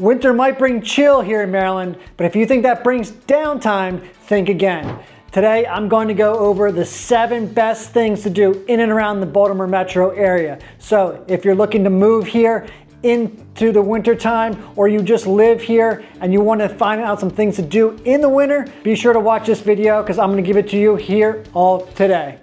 winter might bring chill here in Maryland, but if you think that brings downtime, think again. Today, I'm going to go over the 7 best things to do in and around the Baltimore metro area. So if you're looking to move here into the winter time, or you just live here and you want to find out some things to do in the winter, be sure to watch this video because I'm going to give it to you here all today.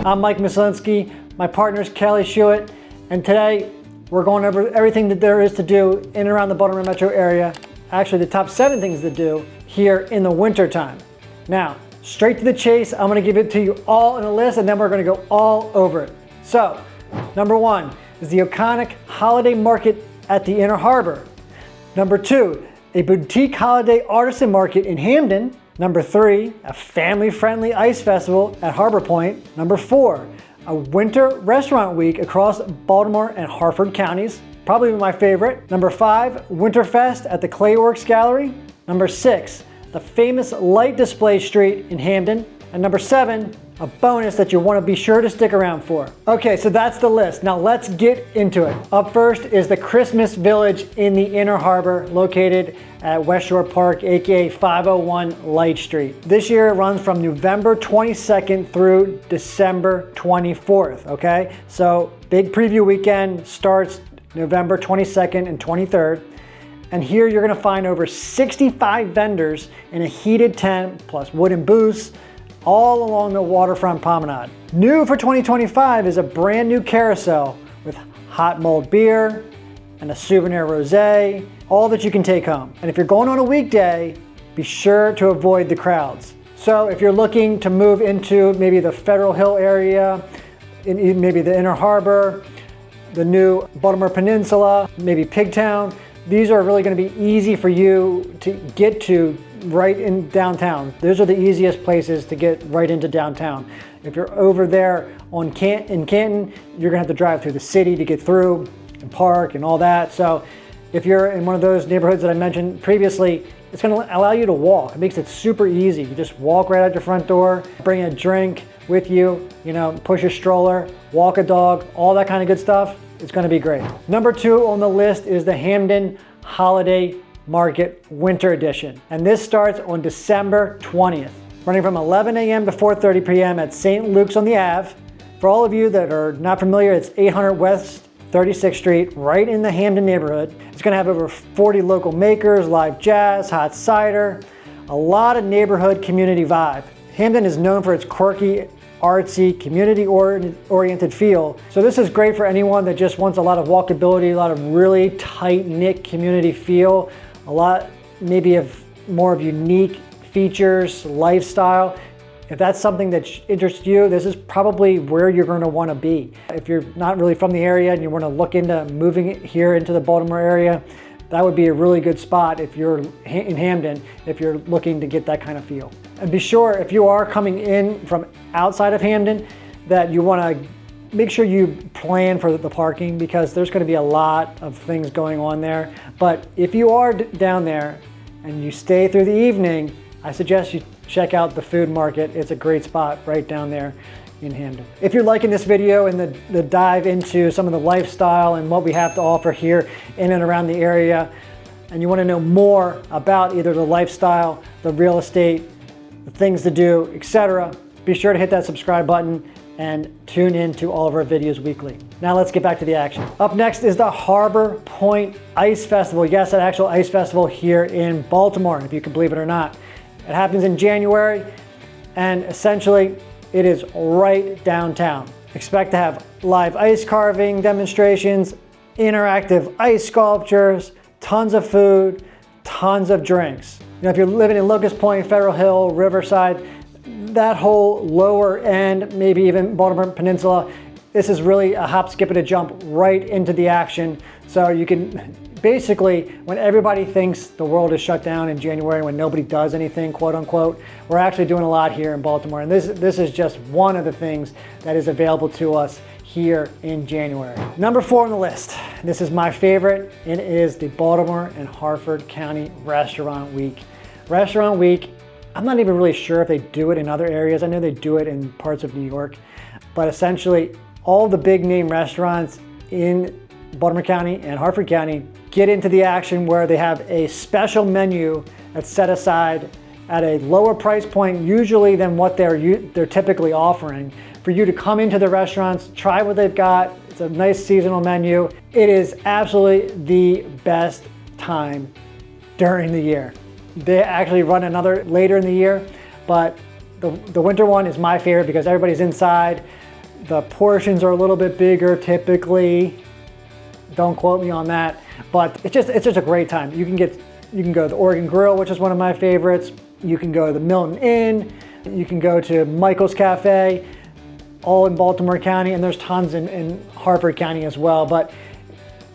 I'm Mike Mislinski, my partner is Kelly Shuett, and today we're going over everything that there is to do in and around the Baltimore metro area. Actually, the top 7 things to do here in the winter time. Now, straight to the chase, I'm gonna give it to you all in a list and then we're gonna go all over it. So, number 1 is the iconic holiday market at the Inner Harbor. Number 2, a boutique holiday artisan market in Hampden. Number 3, a family-friendly ice festival at Harbor Point. Number 4, a winter restaurant week across Baltimore and Harford counties, probably my favorite. Number 5, Winterfest at the Clayworks Gallery. Number 6, the famous light display street in Hampden. And number 7, a bonus that you want to be sure to stick around for. Okay, so that's the list. Now let's get into it. Up first is the Christmas Village in the Inner Harbor, located at West Shore Park, aka 501 Light Street. This year it runs from November 22nd through December 24th, okay? So big preview weekend starts November 22nd and 23rd. And here you're gonna find over 65 vendors in a heated tent, plus wooden booths, all along the waterfront promenade. New for 2025 is a brand new carousel with hot mulled beer and a souvenir rosé, all that you can take home. And if you're going on a weekday, be sure to avoid the crowds. So if you're looking to move into maybe the Federal Hill area, in maybe the Inner Harbor, the new Baltimore Peninsula, maybe Pigtown, these are really gonna be easy for you to get to right in downtown. Those are the easiest places to get right into downtown. If you're over there in Canton, you're gonna have to drive through the city to get through and park and all that. So if you're in one of those neighborhoods that I mentioned previously, it's gonna allow you to walk. It makes it super easy. You just walk right out your front door, bring a drink with you, push a stroller, walk a dog, all that kind of good stuff. It's gonna be great. Number 2 on the list is the Hampden Holiday Market Winter Edition. And this starts on December 20th, running from 11 a.m. to 4:30 p.m. at St. Luke's on the Ave. For all of you that are not familiar, it's 800 West 36th Street, right in the Hampden neighborhood. It's gonna have over 40 local makers, live jazz, hot cider, a lot of neighborhood community vibe. Hampden is known for its quirky, artsy, community-oriented feel. So this is great for anyone that just wants a lot of walkability, a lot of really tight-knit community feel, a lot maybe of more of unique features, lifestyle. If that's something that interests you, this is probably where you're going to want to be. If you're not really from the area and you want to look into moving here into the Baltimore area, that would be a really good spot if you're in Hampden, if you're looking to get that kind of feel. And be sure, if you are coming in from outside of Hampden, that you want to make sure you plan for the parking, because there's going to be a lot of things going on there. But if you are down there and you stay through the evening, I suggest you check out the food market. It's a great spot right down there in Hampden. If you're liking this video and the dive into some of the lifestyle and what we have to offer here in and around the area, and you want to know more about either the lifestyle, the real estate, the things to do, etc., be sure to hit that subscribe button and tune in to all of our videos weekly. Now let's get back to the action. Up next is the Harbor Point Ice Festival. Yes, an actual ice festival here in Baltimore, if you can believe it or not. It happens in January, and essentially it is right downtown. Expect to have live ice carving demonstrations, interactive ice sculptures, tons of food, tons of drinks. If you're living in Locust Point, Federal Hill, Riverside, that whole lower end, maybe even Baltimore Peninsula, this is really a hop, skip, and a jump right into the action. So you can basically, when everybody thinks the world is shut down in January, when nobody does anything, quote unquote, we're actually doing a lot here in Baltimore. And this is just one of the things that is available to us here in January. Number 4 on the list, this is my favorite. It is the Baltimore and Harford County Restaurant Week. Restaurant Week, I'm not even really sure if they do it in other areas. I know they do it in parts of New York, but essentially all the big name restaurants in Baltimore County and Hartford County get into the action where they have a special menu that's set aside at a lower price point usually than what they're typically offering for you to come into the restaurants, try what they've got. It's a nice seasonal menu. It is absolutely the best time during the year. They actually run another later in the year, but the winter one is my favorite because everybody's inside. The portions are a little bit bigger typically. Don't quote me on that, but it's just a great time. You can go to the Oregon Grill, which is one of my favorites. You can go to the Milton Inn. You can go to Michael's Cafe, all in Baltimore County, and there's tons in Hartford County as well. But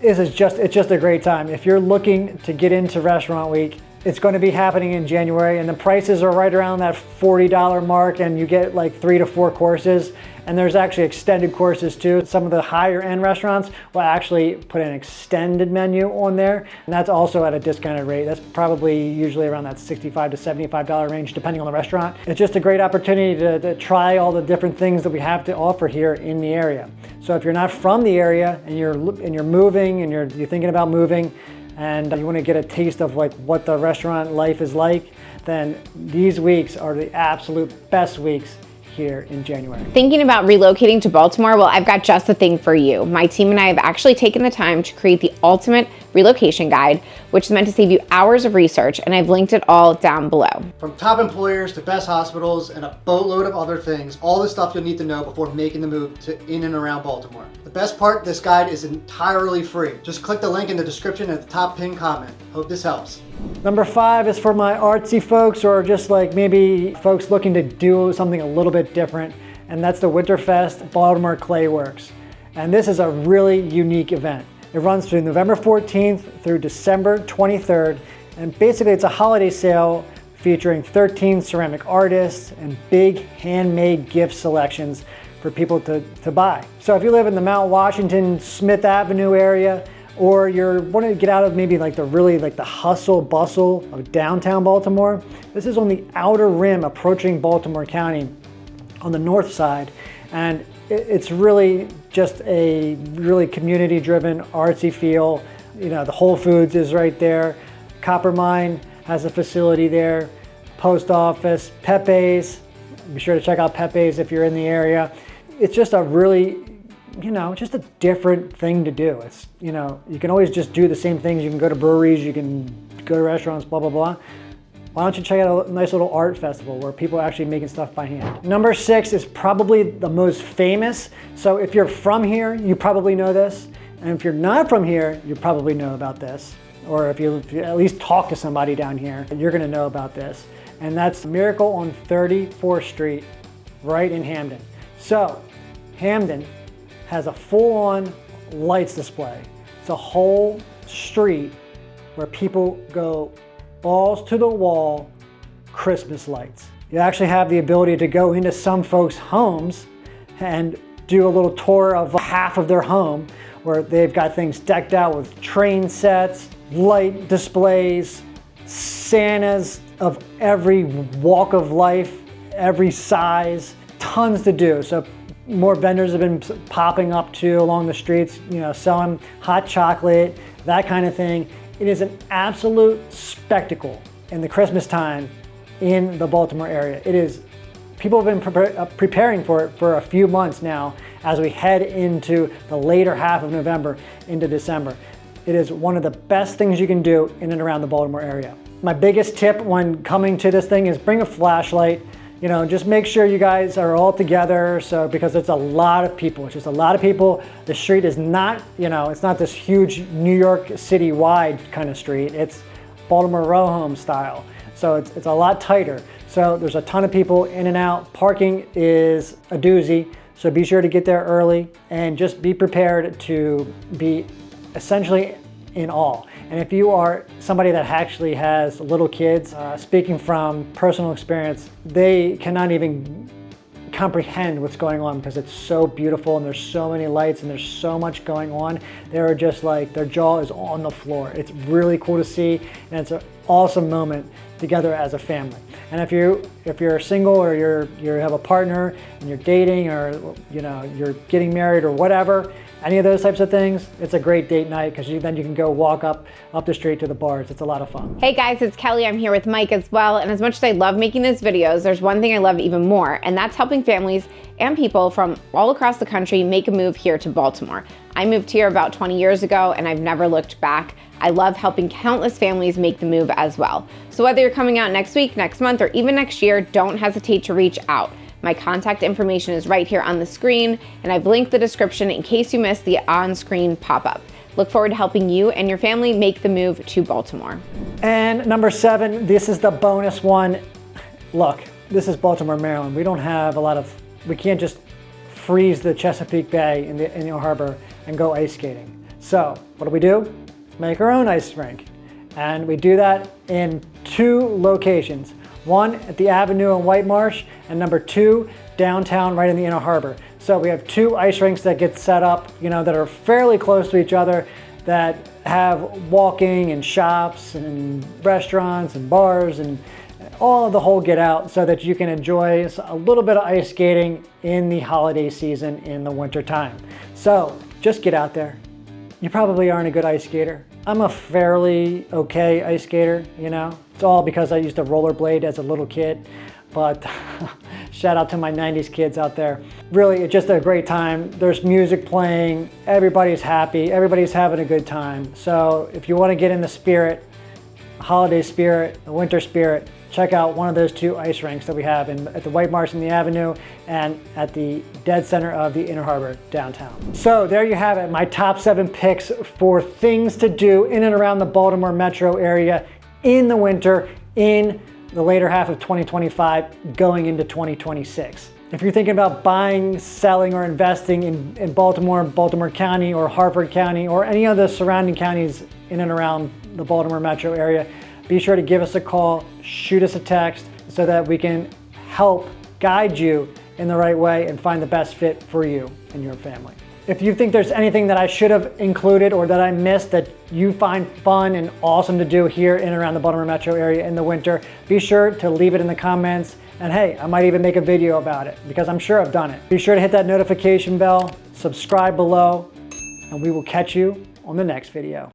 it's just a great time. If you're looking to get into Restaurant Week, it's going to be happening in January, and the prices are right around that $40 mark, and you get like 3 to 4 courses. And there's actually extended courses too. Some of the higher end restaurants will actually put an extended menu on there, and that's also at a discounted rate. That's probably usually around that $65 to $75 range, depending on the restaurant. It's just a great opportunity to try all the different things that we have to offer here in the area. So if you're not from the area and you're moving and you're thinking about moving, and you want to get a taste of like what the restaurant life is like, then these weeks are the absolute best weeks here in January. Thinking about relocating to Baltimore? Well, I've got just the thing for you. My team and I have actually taken the time to create the ultimate relocation guide, which is meant to save you hours of research, and I've linked it all down below. From top employers to best hospitals and a boatload of other things, all the stuff you'll need to know before making the move to in and around Baltimore. The best part, this guide is entirely free. Just click the link in the description at the top pinned comment. Hope this helps. Number 5 is for my artsy folks, or just like maybe folks looking to do something a little bit different, and that's the Winterfest Baltimore Clayworks. And this is a really unique event. It runs through November 14th through December 23rd, and basically it's a holiday sale featuring 13 ceramic artists and big handmade gift selections for people to buy. So if you live in the Mount Washington, Smith Avenue area, or you're wanting to get out of maybe like the hustle bustle of downtown Baltimore, this is on the outer rim approaching Baltimore County on the north side, and it's really just a really community-driven, artsy feel. You know, the Whole Foods is right there. Copper Mine has a facility there. Post office, Pepe's. Be sure to check out Pepe's if you're in the area. It's just a really, just a different thing to do. It's, you can always just do the same things. You can go to breweries, you can go to restaurants, blah, blah, blah. Why don't you check out a nice little art festival where people are actually making stuff by hand. Number 6 is probably the most famous. So if you're from here, you probably know this. And if you're not from here, you probably know about this. Or if you at least talk to somebody down here, you're gonna know about this. And that's Miracle on 34th Street, right in Hampden. So Hampden has a full-on lights display. It's a whole street where people go balls to the wall Christmas lights. You actually have the ability to go into some folks' homes and do a little tour of half of their home where they've got things decked out with train sets, light displays, Santas of every walk of life, every size, tons to do. So more vendors have been popping up too along the streets, selling hot chocolate, that kind of thing. It is an absolute spectacle in the Christmas time in the Baltimore area. It is, people have been preparing for it for a few months now as we head into the later half of November into December. It is one of the best things you can do in and around the Baltimore area. My biggest tip when coming to this thing is bring a flashlight. Just make sure you guys are all together. So, because it's a lot of people, it's just a lot of people. The street is not, it's not this huge New York City wide kind of street. It's Baltimore row home style. So it's a lot tighter. So there's a ton of people in and out. Parking is a doozy. So be sure to get there early and just be prepared to be essentially in awe. And if you are somebody that actually has little kids, speaking from personal experience, they cannot even comprehend what's going on because it's so beautiful and there's so many lights and there's so much going on. They're just like, their jaw is on the floor. It's really cool to see, and it's an awesome moment together as a family. And if you're single or you have a partner and you're dating, or you're getting married or whatever, any of those types of things, it's a great date night because then you can go walk up the street to the bars. It's a lot of fun. Hey guys, it's Kelly. I'm here with Mike as well. And as much as I love making these videos, there's one thing I love even more, and that's helping families and people from all across the country make a move here to Baltimore. I moved here about 20 years ago and I've never looked back. I love helping countless families make the move as well. So whether you're coming out next week, next month, or even next year, don't hesitate to reach out. My contact information is right here on the screen, and I've linked the description in case you missed the on-screen pop-up. Look forward to helping you and your family make the move to Baltimore. And number 7, this is the bonus one. Look, this is Baltimore, Maryland. We don't have we can't just freeze the Chesapeake Bay in the harbor and go ice skating. So what do? Make our own ice rink. And we do that in 2 locations. One at the Avenue in White Marsh, and number 2 downtown right in the Inner Harbor. So we have 2 ice rinks that get set up, that are fairly close to each other, that have walking and shops and restaurants and bars and all of the whole get out, so that you can enjoy a little bit of ice skating in the holiday season in the winter time. So just get out there. You probably aren't a good ice skater. I'm a fairly okay ice skater, It's all because I used to rollerblade as a little kid, but shout out to my 90s kids out there. Really, it's just a great time. There's music playing, everybody's happy, everybody's having a good time. So if you want to get in the spirit, holiday spirit, the winter spirit, check out one of those 2 ice rinks that we have at the White Marsh in the Avenue and at the dead center of the Inner Harbor downtown. So there you have it, my top 7 picks for things to do in and around the Baltimore metro area in the winter, in the later half of 2025, going into 2026. If you're thinking about buying, selling, or investing in Baltimore, Baltimore County, or Harford County, or any of the surrounding counties in and around the Baltimore metro area, be sure to give us a call, shoot us a text, so that we can help guide you in the right way and find the best fit for you and your family. If you think there's anything that I should have included or that I missed that you find fun and awesome to do here in and around the Baltimore metro area in the winter, be sure to leave it in the comments. And hey, I might even make a video about it because I'm sure I've done it. Be sure to hit that notification bell, subscribe below, and we will catch you on the next video.